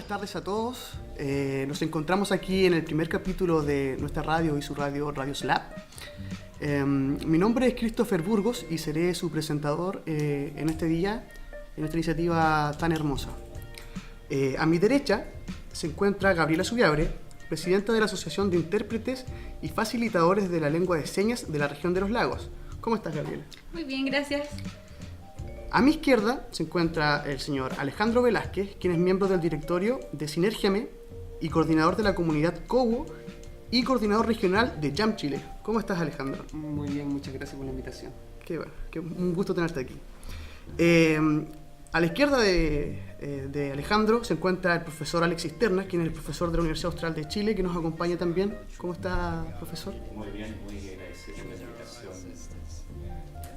buenas tardes a todos. Nos encontramos aquí en el primer capítulo de nuestra radio y su radio, Radio Slab. Mi nombre es Christopher Burgos y seré su presentador en este día, en esta iniciativa tan hermosa. A mi derecha se encuentra Gabriela Subiabre, presidenta de la Asociación de Intérpretes y Facilitadores de la Lengua de Señas de la región de los Lagos. ¿Cómo estás, Gabriela? Muy bien, gracias. A mi izquierda se encuentra el señor Alejandro Velázquez, quien es miembro del directorio de Sinergiame y coordinador de la comunidad Cobo y coordinador regional de Jam Chile. ¿Cómo estás, Alejandro? Muy bien, muchas gracias por la invitación. Qué bueno, un gusto tenerte aquí. A la izquierda de Alejandro se encuentra el profesor Alexis Ternas, quien es el profesor de la Universidad Austral de Chile, que nos acompaña también. ¿Cómo está, profesor? Muy bien, muy agradecido por la invitación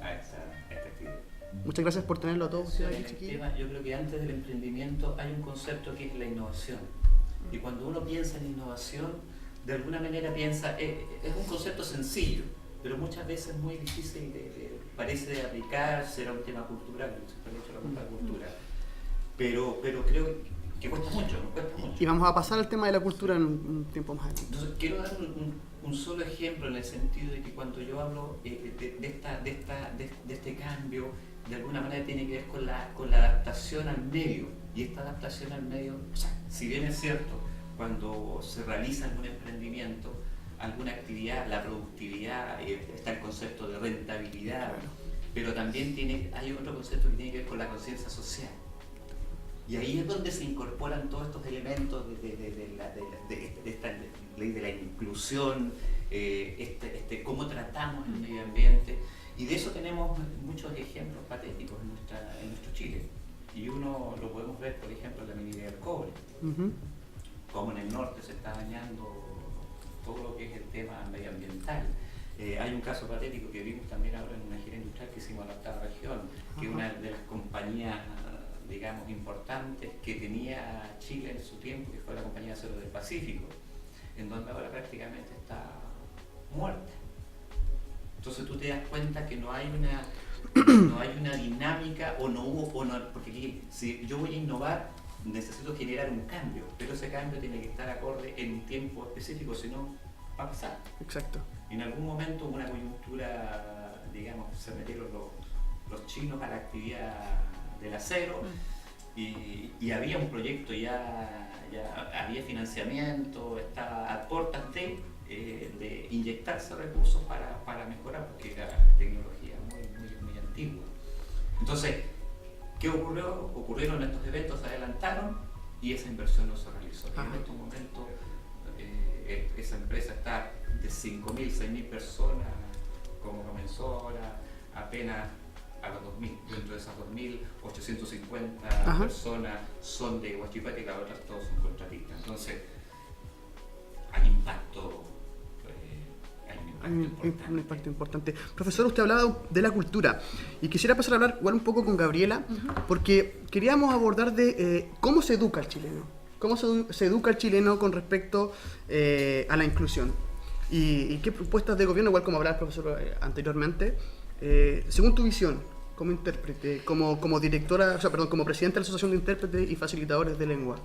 a esta actividad. Muchas gracias por tenerlo a todos ustedes aquí. Yo creo que antes del emprendimiento hay un concepto que es la innovación. Y cuando uno piensa en innovación, de alguna manera piensa, es un concepto sencillo, pero muchas veces muy difícil parece de aplicar, será un tema cultural, siempre he hecho la cultura, pero creo que cuesta mucho. Y vamos a pasar al tema de la cultura en un tiempo más adelante. Entonces, quiero dar un solo ejemplo en el sentido de que cuando yo hablo de este cambio, de alguna manera tiene que ver con la adaptación al medio. Y esta adaptación al medio, o sea, si bien es cierto, cuando se realiza algún emprendimiento, alguna actividad, la productividad, está el concepto de rentabilidad, pero también hay otro concepto que tiene que ver con la conciencia social. Y ahí es donde se incorporan todos estos elementos de esta ley de la inclusión, cómo tratamos el medio ambiente. Y de eso tenemos muchos ejemplos patéticos en nuestro Chile. Y uno lo podemos ver, por ejemplo, en la minería del cobre. Como en el norte se está dañando todo lo que es el tema medioambiental. Hay un caso patético que vimos también ahora en una gira industrial que hicimos en la octava región, que una de las compañías, digamos, importantes que tenía Chile en su tiempo, que fue la compañía Acero del Pacífico, en donde ahora prácticamente está muerta. Entonces tú te das cuenta que no hay una dinámica porque aquí, si yo voy a innovar, necesito generar un cambio, pero ese cambio tiene que estar acorde en un tiempo específico, si no va a pasar. Exacto. En algún momento una coyuntura, digamos, se metieron los chinos a la actividad del acero y había un proyecto, ya había financiamiento, estaba a puertas de inyectarse recursos para mejorar, porque era tecnología muy antigua. Entonces, ¿qué ocurrió? Ocurrieron estos eventos, se adelantaron y esa inversión no se realizó. Y en estos momentos esa empresa está de 5.000, 6.000 personas, como comenzó ahora, apenas a los 2.000. Dentro de esas 2.000, 850 personas son de Huachipato y las otras todos son contratistas. Entonces, hay impacto. Un impacto importante. Profesor, usted hablaba de la cultura y quisiera pasar a hablar igual un poco con Gabriela, porque queríamos abordar de cómo se educa al chileno, cómo se educa al chileno con respecto a la inclusión y qué propuestas de gobierno, igual como hablaba el profesor anteriormente, según tu visión como intérprete, como directora, como presidenta de la Asociación de Intérpretes y Facilitadores de Lengua.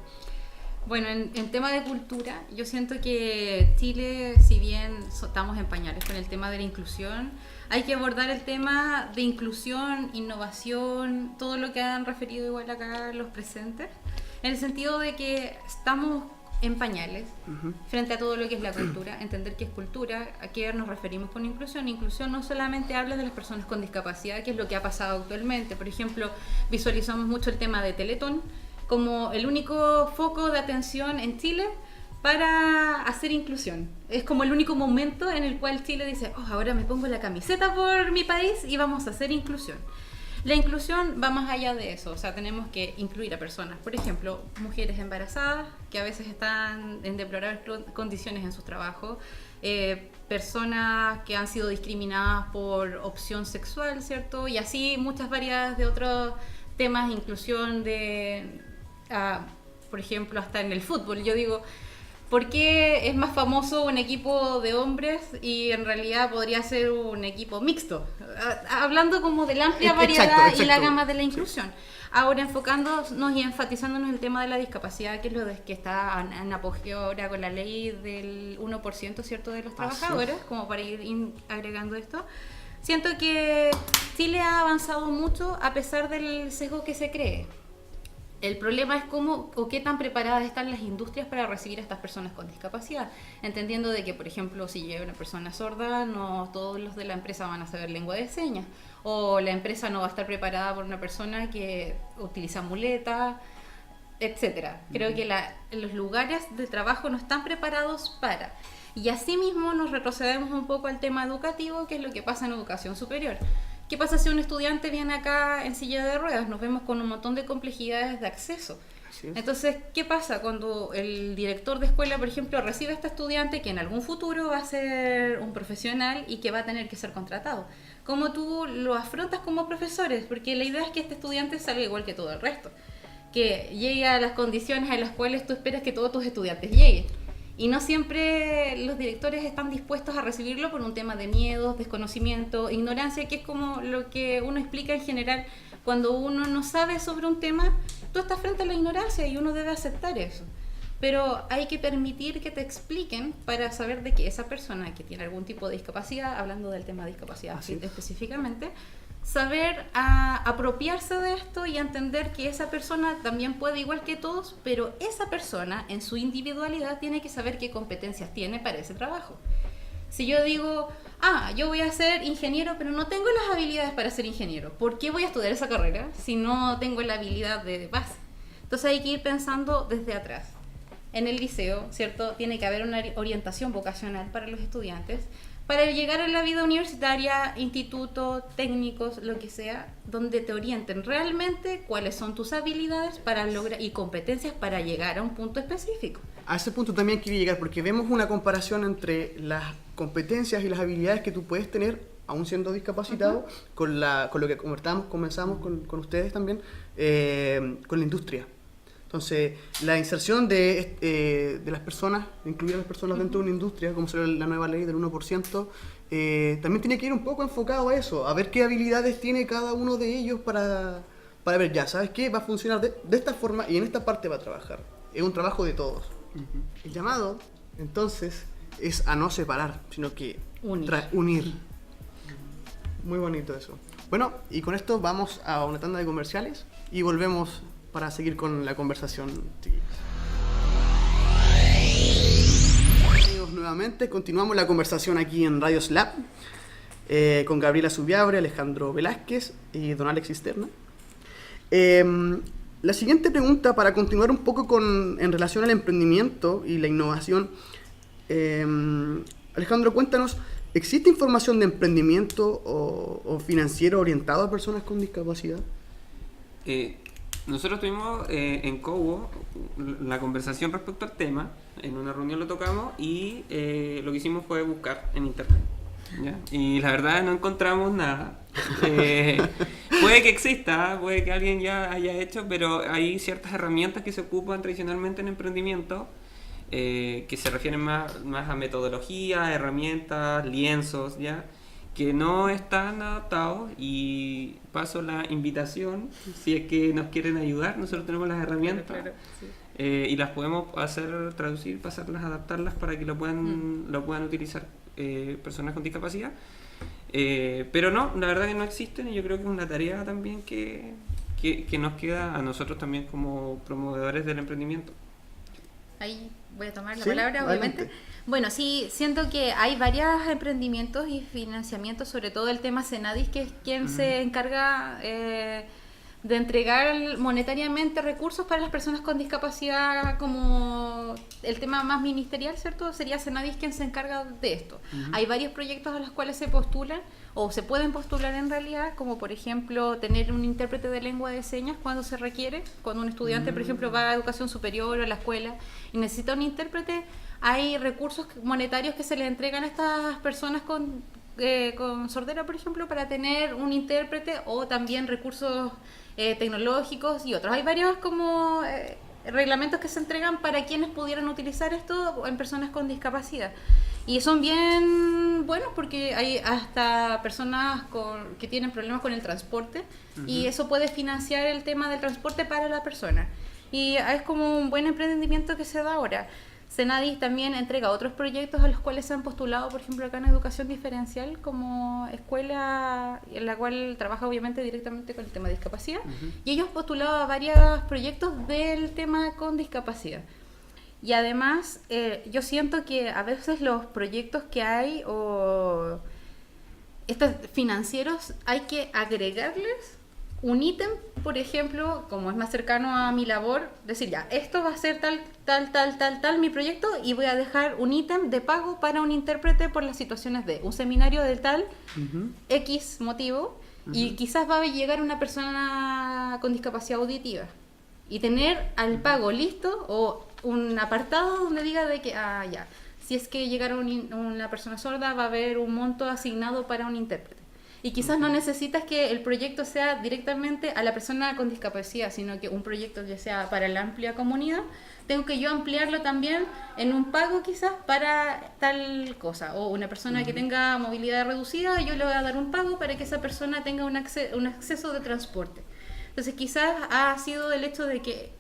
Bueno, en tema de cultura, yo siento que Chile, si bien estamos en pañales con el tema de la inclusión, hay que abordar el tema de inclusión, innovación, todo lo que han referido igual acá los presentes, en el sentido de que estamos en pañales frente a todo lo que es la cultura, entender qué es cultura, a qué nos referimos con inclusión. Inclusión no solamente habla de las personas con discapacidad, que es lo que ha pasado actualmente. Por ejemplo, visualizamos mucho el tema de Teletón como el único foco de atención en Chile para hacer inclusión. Es como el único momento en el cual Chile dice, ahora me pongo la camiseta por mi país y vamos a hacer inclusión. La inclusión va más allá de eso, o sea, tenemos que incluir a personas, por ejemplo, mujeres embarazadas que a veces están en deplorables condiciones en sus trabajos, personas que han sido discriminadas por opción sexual, ¿cierto? Y así muchas variedades de otros temas, inclusión por ejemplo, hasta en el fútbol. Yo digo, ¿por qué es más famoso un equipo de hombres y en realidad podría ser un equipo mixto? Hablando como de la amplia variedad y la gama de la inclusión. Ahora enfocándonos y enfatizándonos en el tema de la discapacidad, que es lo que está en apogeo ahora con la ley del 1%, ¿cierto?, de los trabajadores, como para ir agregando esto. Siento que Chile ha avanzado mucho a pesar del sesgo que se cree. El problema es cómo o qué tan preparadas están las industrias para recibir a estas personas con discapacidad, entendiendo de que, por ejemplo, si llega una persona sorda, no todos los de la empresa van a saber lengua de señas, o la empresa no va a estar preparada por una persona que utiliza muletas, etcétera. Creo que los lugares de trabajo no están preparados para. Y asimismo nos retrocedemos un poco al tema educativo, que es lo que pasa en educación superior. ¿Qué pasa si un estudiante viene acá en silla de ruedas? Nos vemos con un montón de complejidades de acceso. Entonces, ¿qué pasa cuando el director de escuela, por ejemplo, recibe a este estudiante que en algún futuro va a ser un profesional y que va a tener que ser contratado? ¿Cómo tú lo afrontas como profesores? Porque la idea es que este estudiante salga igual que todo el resto, que llegue a las condiciones a las cuales tú esperas que todos tus estudiantes lleguen. Y no siempre los directores están dispuestos a recibirlo por un tema de miedo, desconocimiento, ignorancia, que es como lo que uno explica en general. Cuando uno no sabe sobre un tema, tú estás frente a la ignorancia y uno debe aceptar eso. Pero hay que permitir que te expliquen para saber de que esa persona que tiene algún tipo de discapacidad, hablando del tema de discapacidad específicamente, saber apropiarse de esto y entender que esa persona también puede igual que todos, pero esa persona en su individualidad tiene que saber qué competencias tiene para ese trabajo. Si yo digo, yo voy a ser ingeniero, pero no tengo las habilidades para ser ingeniero, ¿por qué voy a estudiar esa carrera si no tengo la habilidad de base? Entonces hay que ir pensando desde atrás. En el liceo, ¿cierto? Tiene que haber una orientación vocacional para los estudiantes, para llegar a la vida universitaria, instituto, técnicos, lo que sea, donde te orienten realmente cuáles son tus habilidades para lograr y competencias para llegar a un punto específico. A ese punto también quiero llegar, porque vemos una comparación entre las competencias y las habilidades que tú puedes tener, aún siendo discapacitado, con lo que comenzamos con ustedes también, con la industria. Entonces, la inserción de las personas, incluir a las personas dentro de una industria, como será la nueva ley del 1%, también tiene que ir un poco enfocado a eso, a ver qué habilidades tiene cada uno de ellos para ver, ya, ¿sabes qué? Va a funcionar de esta forma y en esta parte va a trabajar. Es un trabajo de todos. El llamado, entonces, es a no separar, sino que unir. Muy bonito eso. Bueno, y con esto vamos a una tanda de comerciales y volvemos para seguir con la conversación. Amigos, nuevamente continuamos la conversación aquí en Radio Slab con Gabriela Subiabre, Alejandro Velázquez y don Alex Cisterna. La siguiente pregunta, para continuar un poco en relación al emprendimiento y la innovación. Alejandro, cuéntanos, ¿existe información de emprendimiento o financiero orientado a personas con discapacidad? Nosotros tuvimos en Cobo la conversación respecto al tema, en una reunión lo tocamos y lo que hicimos fue buscar en internet, ¿ya? Y la verdad no encontramos nada. Puede que exista, puede que alguien ya haya hecho, pero hay ciertas herramientas que se ocupan tradicionalmente en emprendimiento que se refieren más a metodología, herramientas, lienzos, ¿ya? Que no están adaptados, y paso la invitación, si es que nos quieren ayudar, nosotros tenemos las herramientas, claro, sí. Y las podemos hacer, traducir, pasarlas, adaptarlas para que lo puedan utilizar personas con discapacidad, pero no, la verdad que no existen, y yo creo que es una tarea también que nos queda a nosotros también como promovedores del emprendimiento. Ahí voy a tomar la palabra, obviamente. Adelante. Bueno, sí, siento que hay varios emprendimientos y financiamientos, sobre todo el tema Senadis, que es quien se encarga de entregar monetariamente recursos para las personas con discapacidad, como el tema más ministerial, ¿cierto? Sería Senadis quien se encarga de esto. Hay varios proyectos a los cuales se postulan, o se pueden postular en realidad, como por ejemplo tener un intérprete de lengua de señas cuando se requiere, cuando un estudiante, por ejemplo, va a educación superior o a la escuela y necesita un intérprete. Hay recursos monetarios que se le entregan a estas personas con sordera, por ejemplo, para tener un intérprete, o también recursos tecnológicos y otros. Hay varios como reglamentos que se entregan para quienes pudieran utilizar esto en personas con discapacidad. Y son bien buenos porque hay hasta personas que tienen problemas con el transporte y eso puede financiar el tema del transporte para la persona. Y es como un buen emprendimiento que se da ahora. Senadis también entrega otros proyectos a los cuales se han postulado, por ejemplo, acá en Educación Diferencial, como escuela en la cual trabaja obviamente directamente con el tema de discapacidad. Y ellos han postulado a varios proyectos del tema con discapacidad. Y además, yo siento que a veces los proyectos que hay o estos financieros hay que agregarles un ítem, por ejemplo, como es más cercano a mi labor, decir ya, esto va a ser tal mi proyecto y voy a dejar un ítem de pago para un intérprete por las situaciones de un seminario del tal X motivo y quizás va a llegar una persona con discapacidad auditiva y tener al pago listo o un apartado donde diga de que, ya, si es que llegara una persona sorda va a haber un monto asignado para un intérprete. Y quizás no necesitas que el proyecto sea directamente a la persona con discapacidad, sino que un proyecto ya sea para la amplia comunidad, tengo que yo ampliarlo también en un pago quizás para tal cosa. O una persona que tenga movilidad reducida, yo le voy a dar un pago para que esa persona tenga un acceso de transporte. Entonces quizás ha sido el hecho de que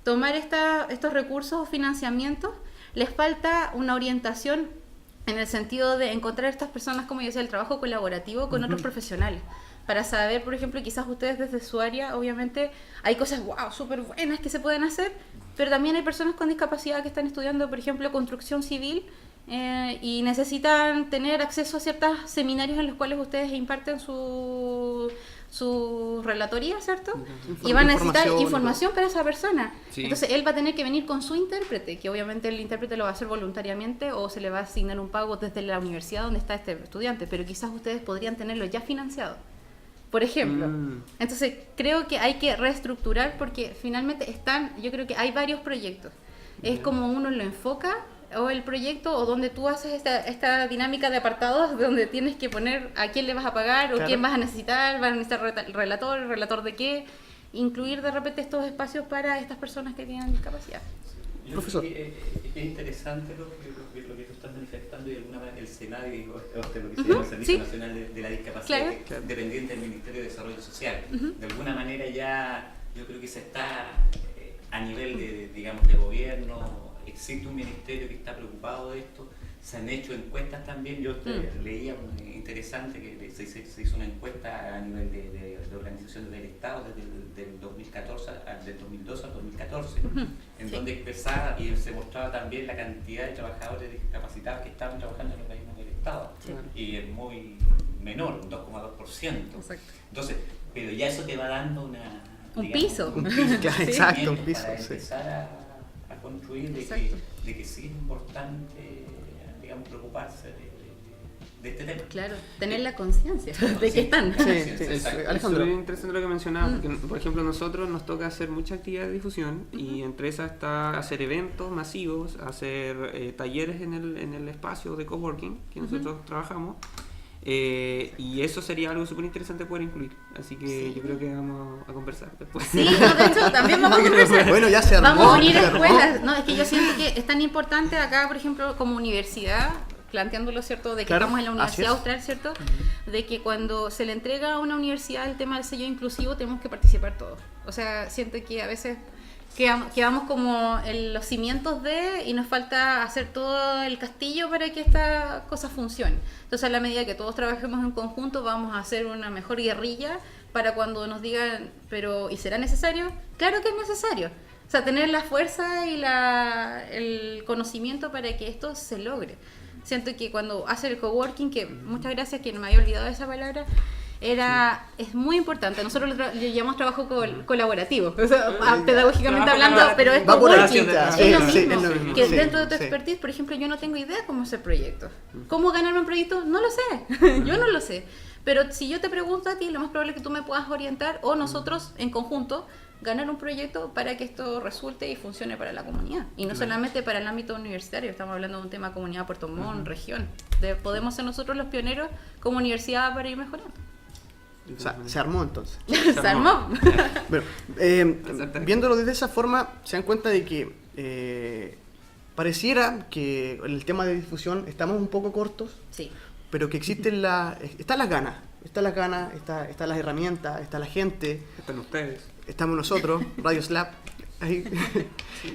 tomar estos recursos o financiamientos, les falta una orientación en el sentido de encontrar estas personas, como yo decía, el trabajo colaborativo con otros profesionales, para saber, por ejemplo, quizás ustedes desde su área, obviamente, hay cosas súper buenas que se pueden hacer, pero también hay personas con discapacidad que están estudiando, por ejemplo, construcción civil, y necesitan tener acceso a ciertos seminarios en los cuales ustedes imparten su relatoría, ¿cierto? Y van a necesitar información para esa persona. Sí. Entonces él va a tener que venir con su intérprete, que obviamente el intérprete lo va a hacer voluntariamente o se le va a asignar un pago desde la universidad donde está este estudiante, pero quizás ustedes podrían tenerlo ya financiado, por ejemplo. Entonces creo que hay que reestructurar porque finalmente yo creo que hay varios proyectos. Es como uno lo enfoca o el proyecto o donde tú haces esta dinámica de apartados donde tienes que poner a quién le vas a pagar o quién vas a necesitar relator de qué, incluir de repente estos espacios para estas personas que tienen discapacidad. Profesor. Es interesante lo que tú estás manifestando y de alguna manera el SENADI, lo que se llama el Servicio Nacional de la Discapacidad, que es dependiente del Ministerio de Desarrollo Social. De alguna manera ya yo creo que se está a nivel de gobierno. Existe un ministerio que está preocupado de esto, se han hecho encuestas también, yo leía interesante que se hizo una encuesta a nivel de organizaciones del Estado desde el 2014, del 2012 al 2014, en donde expresaba y se mostraba también la cantidad de trabajadores discapacitados que estaban trabajando en los organismos del Estado, y es muy menor, un 2,2%. Entonces, pero ya eso te va dando un piso. Exacto, un piso. Para empezar a construir de que sí es importante, digamos, preocuparse de este tema. Claro, tener la conciencia de que están. Alejandro, es interesante lo que mencionabas, porque por ejemplo nosotros nos toca hacer mucha actividad de difusión y entre esas está hacer eventos masivos, hacer talleres en el espacio de coworking que nosotros trabajamos. Y eso sería algo súper interesante poder incluir, así que yo creo que vamos a conversar después. Sí, de hecho también vamos a conversar. Bueno, ya se armó. Vamos a unir escuelas. No, es que yo siento que es tan importante acá, por ejemplo, como universidad, planteándolo, ¿cierto? De que estamos en la Universidad Austral, ¿cierto? De que cuando se le entrega a una universidad el tema del sello inclusivo, tenemos que participar todos. O sea, siento que a veces quedamos como en los cimientos y nos falta hacer todo el castillo para que esta cosa funcione. Entonces, a la medida que todos trabajemos en conjunto, vamos a hacer una mejor guerrilla para cuando nos digan, ¿y será necesario? Claro que es necesario. O sea, tener la fuerza y el conocimiento para que esto se logre. Siento que cuando hace el coworking, que muchas gracias que no me había olvidado de esa palabra, es muy importante. Nosotros le llamamos trabajo colaborativo, o sea, pedagógicamente hablando, pero es coworking, es lo mismo. Que dentro de tu expertise, por ejemplo, yo no tengo idea cómo hacer proyectos. ¿Cómo ganarme un proyecto? No lo sé, yo no lo sé. Pero si yo te pregunto a ti, lo más probable es que tú me puedas orientar o nosotros en conjunto ganar un proyecto para que esto resulte y funcione para la comunidad. Y no solamente para el ámbito universitario, estamos hablando de un tema comunidad Puerto Montt, región. Podemos ser nosotros los pioneros como universidad para ir mejorando. O sea, se armó entonces. Se armó. Bueno, viéndolo desde esa forma, se dan cuenta de que pareciera que en el tema de difusión estamos un poco cortos, Sí. pero que están las ganas, están las herramientas, está la gente, Están ustedes. estamos nosotros, Radio Slab. Ahí.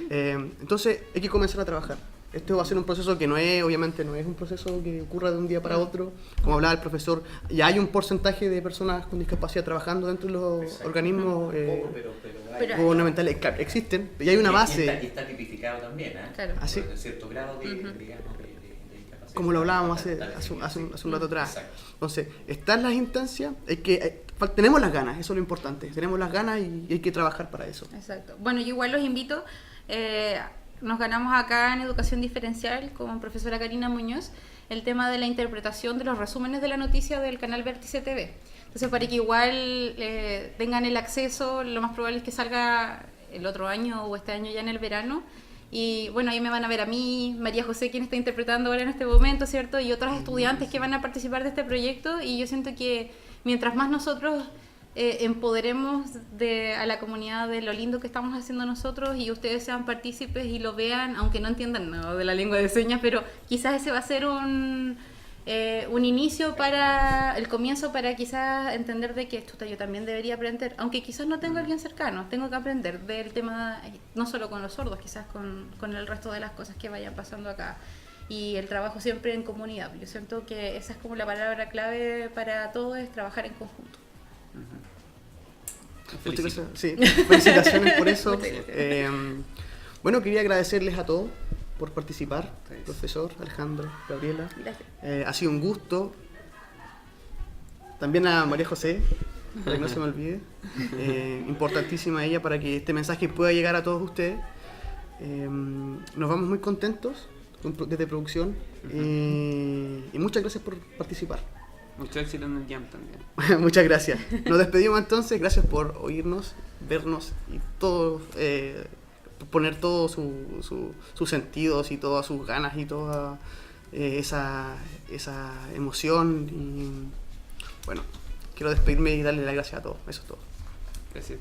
Entonces hay que comenzar a trabajar. Esto va a ser un proceso que obviamente no es un proceso que ocurra de un día para otro. Como hablaba el profesor, ya hay un porcentaje de personas con discapacidad trabajando dentro de los Exacto. organismos Poco, pero hay. gubernamentales. Claro, existen, y hay una base, Y está tipificado también, ¿eh? Claro. así, Con cierto grado de, digamos, de discapacidad. como lo hablábamos hace Dale, un rato atrás. Exacto. Entonces, están las instancias, tenemos las ganas, eso es lo importante. Tenemos las ganas y hay que trabajar para eso. Exacto. Bueno, yo igual los invito. Nos ganamos acá en Educación Diferencial con profesora Karina Muñoz el tema de la interpretación de los resúmenes de la noticia del canal Vértice TV. Entonces, para que igual tengan el acceso, lo más probable es que salga el otro año o este año ya en el verano. Y bueno, ahí me van a ver a mí, María José, quien está interpretando ahora en este momento, ¿cierto? Y otras estudiantes que van a participar de este proyecto. Y yo siento que mientras más nosotros empoderemos a la comunidad de lo lindo que estamos haciendo nosotros y ustedes sean partícipes y lo vean, aunque no entiendan nada de la lengua de señas, pero quizás ese va a ser un inicio para el comienzo para quizás entender de que chuta, yo también debería aprender, aunque quizás no tengo a alguien cercano, tengo que aprender del tema, no solo con los sordos, quizás con el resto de las cosas que vayan pasando acá. Y el trabajo siempre en comunidad. Yo siento que esa es como la palabra clave para todo, es trabajar en conjunto. Muchas gracias. Sí, felicitaciones por eso. Muchas gracias. Bueno, quería agradecerles a todos por participar, Sí. profesor, Alejandro, Gabriela. Gracias. Ha sido un gusto. También a María José, para que no se me olvide. Importantísima ella para que este mensaje pueda llegar a todos ustedes. Nos vamos muy contentos desde producción y muchas gracias por participar. Mucho éxito en el jam también. Muchas gracias. Nos despedimos entonces. Gracias por oírnos, vernos y todo, poner todos sus sentidos y todas sus ganas y toda esa emoción. Y bueno, quiero despedirme y darle las gracias a todos. Eso es todo. Gracias.